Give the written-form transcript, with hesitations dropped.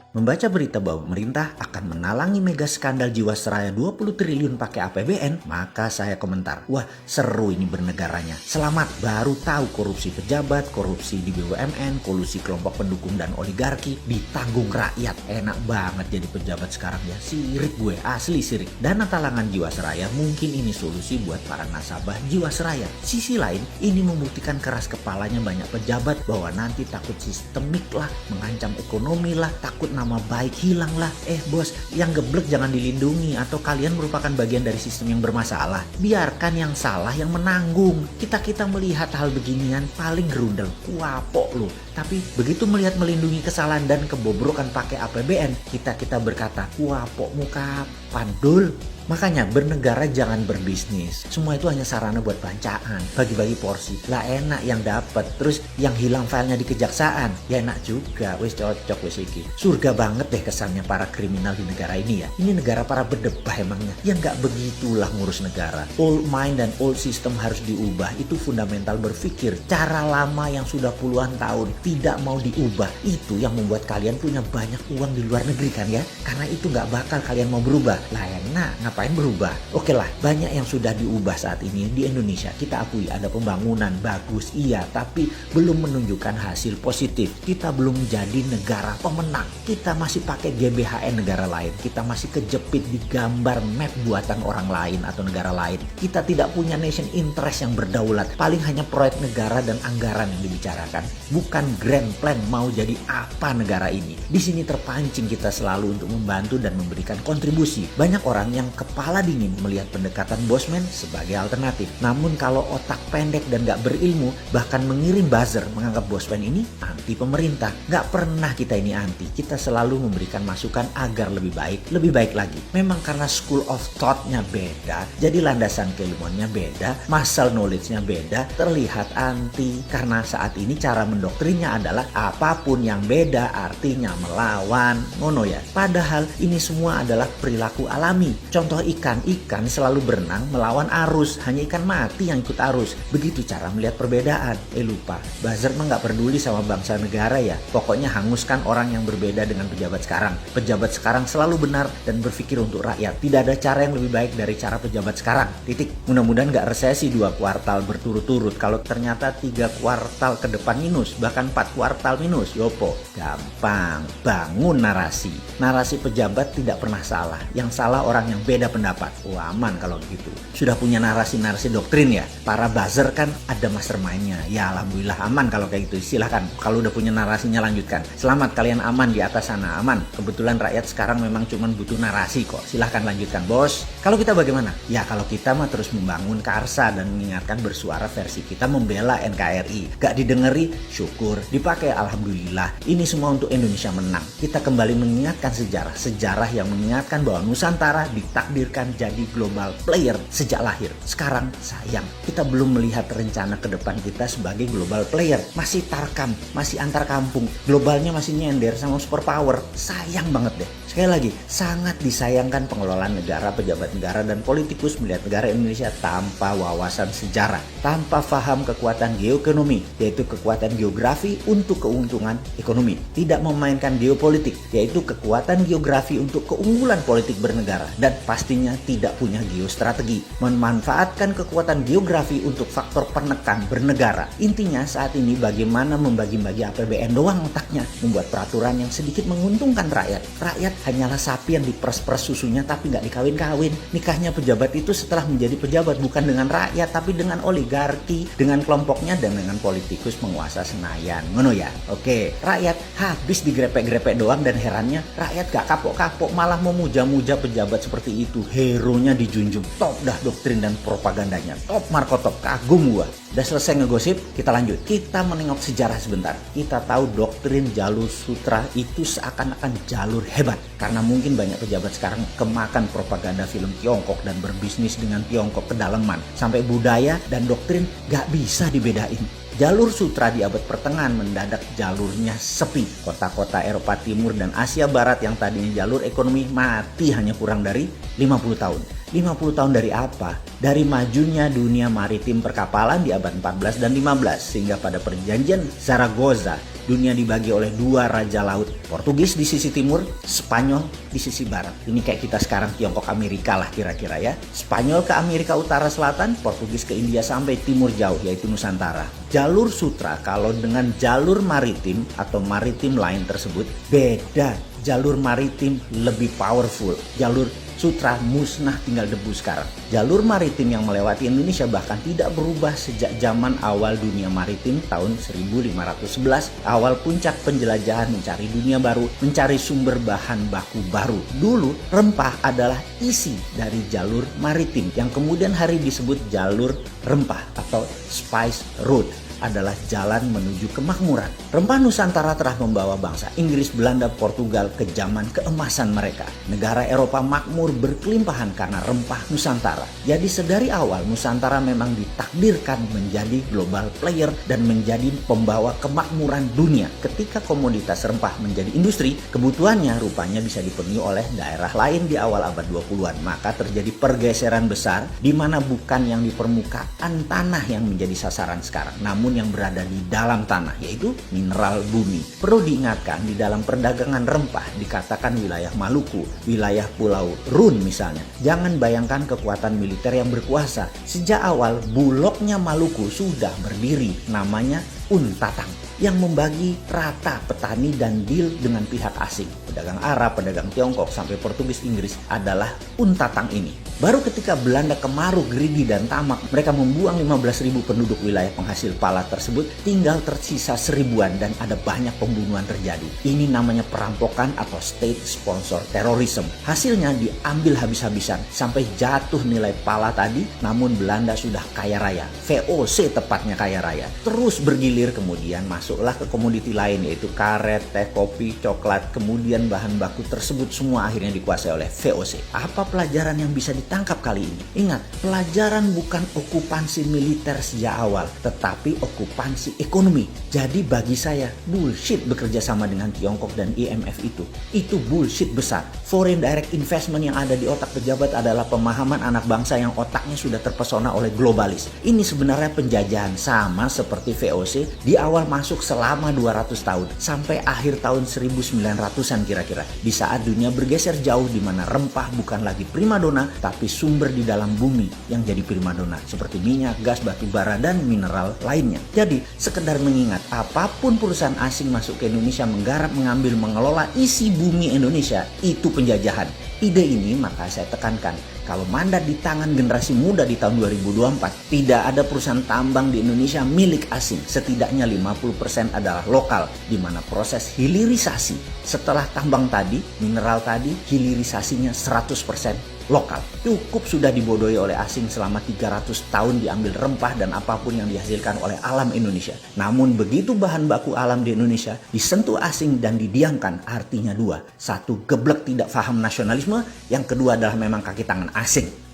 Membaca berita bahwa pemerintah akan menalangi mega skandal Jiwasraya 20 triliun pakai APBN, maka saya komentar, wah seru ini bernegaranya. Selamat, baru tahu korupsi pejabat, korupsi di BUMN, kolusi kelompok pendukung dan oligarki ditanggung rakyat. Enak banget jadi pejabat sekarang ya, sirik gue, asli sirik. Dana talangan Jiwasraya mungkin ini solusi buat para nasabah Jiwasraya. Sisi lain, ini membuktikan keras kepalanya banyak pejabat bahwa nanti takut sistemik lah, mengancam ekonomi lah, takut nama baik hilang lah. Bos, yang geblek jangan dilindungi atau kalian merupakan bagian dari sistem yang bermasalah. Biarkan yang salah yang menanggung. Kita melihat hal beginian paling gerundel, kuapok loh. Tapi begitu melihat melindungi kesalahan dan kebobrokan pakai APBN, kita berkata, kuapok muka pandul. Makanya bernegara jangan berbisnis. Semua itu hanya sarana buat bancaan, bagi-bagi porsi. Lah enak yang dapat, terus yang hilang filenya di kejaksaan. Ya enak juga, wis cocok wis iki. Surga banget deh kesannya para kriminal di negara ini ya. Ini negara para berdebah emangnya. Ya nggak begitulah ngurus negara. Old mind dan old system harus diubah. Itu fundamental berpikir. Cara lama yang sudah puluhan tahun tidak mau diubah. Itu yang membuat kalian punya banyak uang di luar negeri kan ya. Karena itu nggak bakal kalian mau berubah. Lah enak, ngapain berubah? Oke lah, banyak yang sudah diubah saat ini di Indonesia. Kita akui ada pembangunan bagus, iya, tapi belum menunjukkan hasil positif. Kita belum jadi negara pemenang. Kita masih pakai GBHN negara lain. Kita masih kejepit di gambar map buatan orang lain atau negara lain. Kita tidak punya nation interest yang berdaulat. Paling hanya proyek negara dan anggaran yang dibicarakan. Bukan grand plan mau jadi apa negara ini. Di sini terpancing kita selalu untuk membantu dan memberikan kontribusi. Banyak orang yang kepala dingin melihat pendekatan bosman sebagai alternatif. Namun kalau otak pendek dan gak berilmu, bahkan mengirim buzzer menganggap bosman ini anti pemerintah. Gak pernah kita ini anti. Kita selalu memberikan masukan agar lebih baik lagi. Memang karena school of thought-nya beda, jadi landasan keilmuannya beda, muscle knowledge-nya beda, terlihat anti. Karena saat ini cara mendoktrinnya adalah apapun yang beda artinya melawan. Ngono ya. Padahal ini semua adalah perilaku alami. Contoh ikan selalu berenang melawan arus, hanya ikan mati yang ikut arus. Begitu cara melihat perbedaan. Lupa, buzzer mah gak peduli sama bangsa negara ya. Pokoknya hanguskan orang yang berbeda dengan pejabat sekarang. Pejabat sekarang selalu benar dan berpikir untuk rakyat. Tidak ada cara yang lebih baik dari cara pejabat sekarang. Titik. Mudah-mudahan gak resesi 2 kuartal berturut-turut. Kalau ternyata 3 kuartal ke depan minus, bahkan 4 kuartal minus, yopo. Gampang, bangun narasi. Narasi pejabat tidak pernah salah. Yang salah orang yang beda pendapat. Aman kalau begitu. Sudah punya narasi-narasi doktrin ya. Para buzzer kan ada mastermind-nya. Ya alhamdulillah aman kalau kayak gitu. Silahkan. Kalau udah punya narasinya lanjutkan. Selamat kalian aman di atas sana. Aman. Kebetulan rakyat sekarang memang cuma butuh narasi kok. Silahkan lanjutkan bos. Kalau kita bagaimana? Ya kalau kita mah terus membangun karsa dan mengingatkan bersuara versi kita membela NKRI. Gak didengeri, syukur. Dipakai alhamdulillah. Ini semua untuk Indonesia menang. Kita kembali mengingatkan sejarah. Sejarah yang mengingatkan bahwa Nusantara ditakdirkan jadi global player sejak lahir. Sekarang sayang, kita belum melihat rencana ke depan kita sebagai global player. Masih tarkam, masih antar kampung. Globalnya masih nyender sama superpower. Sayang banget deh. Sekali lagi, sangat disayangkan pengelolaan negara, pejabat negara, dan politikus melihat negara Indonesia tanpa wawasan sejarah. Tanpa paham kekuatan geoekonomi, yaitu kekuatan geografi untuk keuntungan ekonomi. Tidak memainkan geopolitik, yaitu kekuatan geografi untuk keunggulan politik bernegara. Dan pastinya tidak punya geostrategi. Memanfaatkan kekuatan geografi untuk faktor penekan bernegara. Intinya saat ini bagaimana membagi-bagi APBN doang otaknya. Membuat peraturan yang sedikit menguntungkan rakyat. Rakyat hanyalah sapi yang diperes-peres susunya tapi nggak dikawin-kawin. Nikahnya pejabat itu setelah menjadi pejabat bukan dengan rakyat tapi dengan oligarki, dengan kelompoknya dan dengan politikus penguasa Senayan. Ngono ya? Oke, rakyat habis digrepek-grepek doang dan herannya rakyat gak kapok-kapok malah memuja-muja pejabat seperti itu. Hero-nya dijunjung. Top dah doktrin dan propagandanya. Top Marco Top. Kagum gua. Udah selesai ngegosip, kita lanjut. Kita menengok sejarah sebentar. Kita tahu doktrin jalur sutra itu seakan-akan jalur hebat. Karena mungkin banyak pejabat sekarang kemakan propaganda film Tiongkok dan berbisnis dengan Tiongkok kedalaman. Sampai budaya dan doktrin gak bisa dibedain. Jalur sutra di abad pertengahan mendadak jalurnya sepi. Kota-kota Eropa Timur dan Asia Barat yang tadinya jalur ekonomi mati hanya kurang dari 50 tahun. 50 tahun dari apa? Dari majunya dunia maritim perkapalan di abad 14 dan 15 sehingga pada perjanjian Zaragoza dunia dibagi oleh dua raja laut. Portugis di sisi timur, Spanyol di sisi barat. Ini kayak kita sekarang Tiongkok Amerika lah kira-kira ya. Spanyol ke Amerika Utara Selatan, Portugis ke India sampai timur jauh yaitu Nusantara. Jalur sutra kalau dengan jalur maritim atau maritim line tersebut beda. Jalur maritim lebih powerful. Jalur sutra musnah tinggal debu sekarang. Jalur maritim yang melewati Indonesia bahkan tidak berubah sejak zaman awal dunia maritim tahun 1511. Awal puncak penjelajahan mencari dunia baru, mencari sumber bahan baku baru. Dulu rempah adalah isi dari jalur maritim yang kemudian hari disebut jalur rempah atau spice road. Adalah jalan menuju kemakmuran. Rempah Nusantara telah membawa bangsa Inggris, Belanda, Portugal ke zaman keemasan mereka. Negara Eropa makmur berkelimpahan karena rempah Nusantara. Jadi sedari awal Nusantara memang ditakdirkan menjadi global player dan menjadi pembawa kemakmuran dunia. Ketika komoditas rempah menjadi industri, kebutuhannya rupanya bisa dipenuhi oleh daerah lain di awal abad 20-an. Maka terjadi pergeseran besar di mana bukan yang di permukaan tanah yang menjadi sasaran sekarang, namun yang berada di dalam tanah, yaitu mineral bumi. Perlu diingatkan, di dalam perdagangan rempah dikatakan wilayah Maluku, wilayah Pulau Run misalnya. Jangan bayangkan kekuatan militer yang berkuasa. Sejak awal bulognya Maluku sudah berdiri, namanya Untatang, yang membagi rata petani dan deal dengan pihak asing. Pedagang Arab, pedagang Tiongkok, sampai Portugis, Inggris adalah Untatang ini. Baru ketika Belanda kemaru, gerigi, dan tamak, mereka membuang 15.000 penduduk wilayah penghasil pala tersebut, tinggal tersisa 1000-an dan ada banyak pembunuhan terjadi. Ini namanya perampokan atau state sponsor terrorism. Hasilnya diambil habis-habisan sampai jatuh nilai pala tadi, namun Belanda sudah kaya raya. VOC tepatnya kaya raya. Terus bergilir, kemudian masuklah ke komoditi lain yaitu karet, teh, kopi, coklat, kemudian bahan baku tersebut semua akhirnya dikuasai oleh VOC. Apa pelajaran yang bisa ditangkap kali ini? Ingat, pelajaran bukan okupansi militer sejak awal, tetapi okupansi ekonomi. Jadi bagi saya, bullshit bekerja sama dengan Tiongkok dan IMF itu. Itu bullshit besar. Foreign direct investment yang ada di otak pejabat adalah pemahaman anak bangsa yang otaknya sudah terpesona oleh globalis. Ini sebenarnya penjajahan sama seperti VOC di awal masuk selama 200 tahun sampai akhir tahun 1900-an kira-kira. Di saat dunia bergeser jauh di mana rempah bukan lagi primadona tapi sumber di dalam bumi yang jadi primadona seperti minyak, gas, batu bara, dan mineral lainnya. Jadi sekedar mengingat, apapun perusahaan asing masuk ke Indonesia menggarap, mengambil, mengelola isi bumi Indonesia, itu penjajahan. Ide ini maka saya tekankan, kalau mandat di tangan generasi muda di tahun 2024, tidak ada perusahaan tambang di Indonesia milik asing. Setidaknya 50% adalah lokal, di mana proses hilirisasi setelah tambang tadi, mineral tadi, hilirisasinya 100% lokal. Cukup sudah dibodohi oleh asing selama 300 tahun diambil rempah dan apapun yang dihasilkan oleh alam Indonesia. Namun begitu bahan baku alam di Indonesia disentuh asing dan didiamkan, artinya dua. Satu, geblek tidak paham nasionalisme. Yang kedua adalah memang kaki tangan asing.